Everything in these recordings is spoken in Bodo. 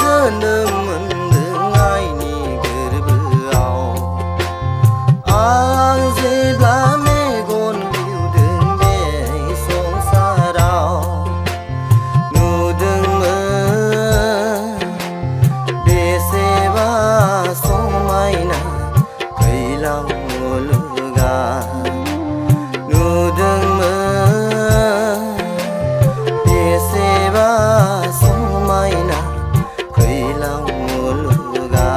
जोनोम मोनदों आइनि गोरबोआव। आं जेब्ला मेगन बिउदों बे संसाराव नुदोंमोन बेसेबा समायना फैलाव मुलुगा। नुदोंमोन बेसेबा समायना फैलाव मुलुगा।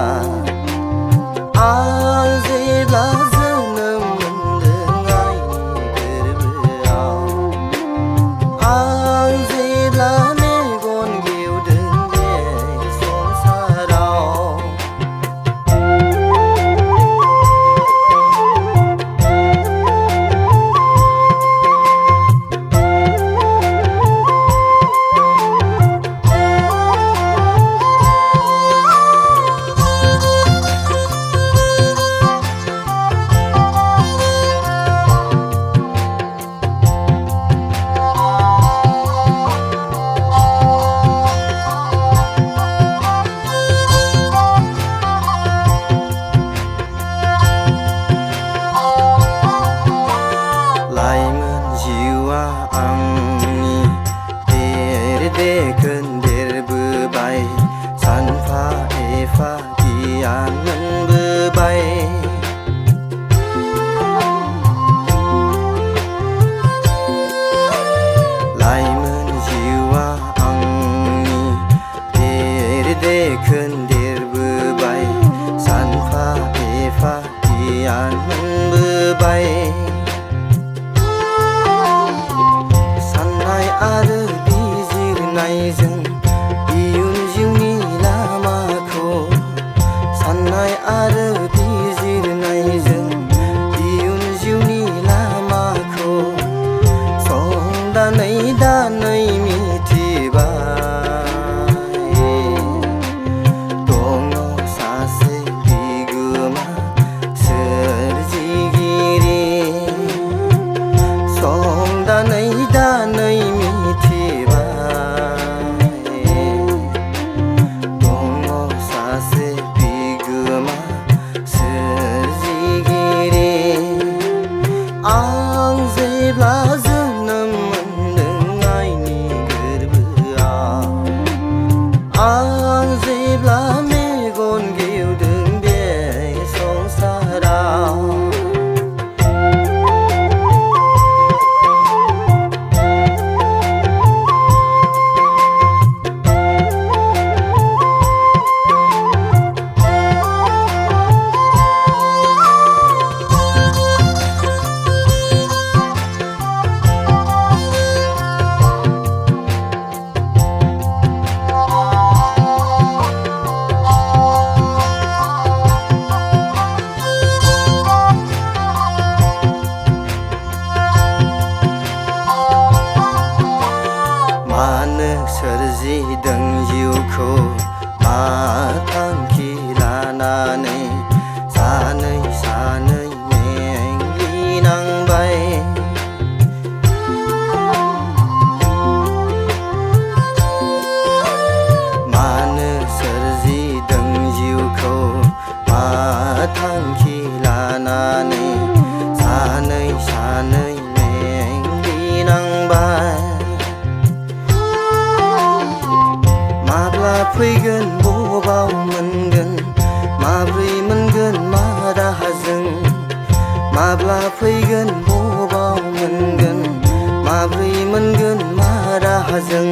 आं जेब्ला जोनोम मोनदों आइनि गोरबोआव। आं जेब्ला मेगन गेवदों बे संसाराव। जिउआ आंनि देरदेखोन देरबोबाय सानफा एफा गियान मोनबोबाय। लाइमोन जिउआ आंनि देरदेखोन देरबोबाय सानफा एफा गियान मोनबोबाय। आरो बिजिरनायजों इयुन जिउनि लामाखौ साननाय आरो बिजिरनायजों इयुन जिउनि लामाखौ संदानै दानै मिथिबाय। दङ सासे बिगोमा सोरजिगिरि संदानै दानै आं जेब्ला जोनोम मोनदों आइनि गोरबोआव। आं जेब्ला मेगन गेवदों बे संसाराव। मानो सोरजिदों जिउखौ मा थांखि लानानै सानै सानै मेंग्लिनांबाय। मानो सोरजिदों जिउखौ मा थांखि लानानै सानै सानै मेंग्लिनांबाय। माब्ला फैगोन बबाव मोनगोन माब्रै मोनगोन मा राहाजों। माब्ला फैगोन बबाव मोनगोन माब्रै मोनगोन मा राहाजों।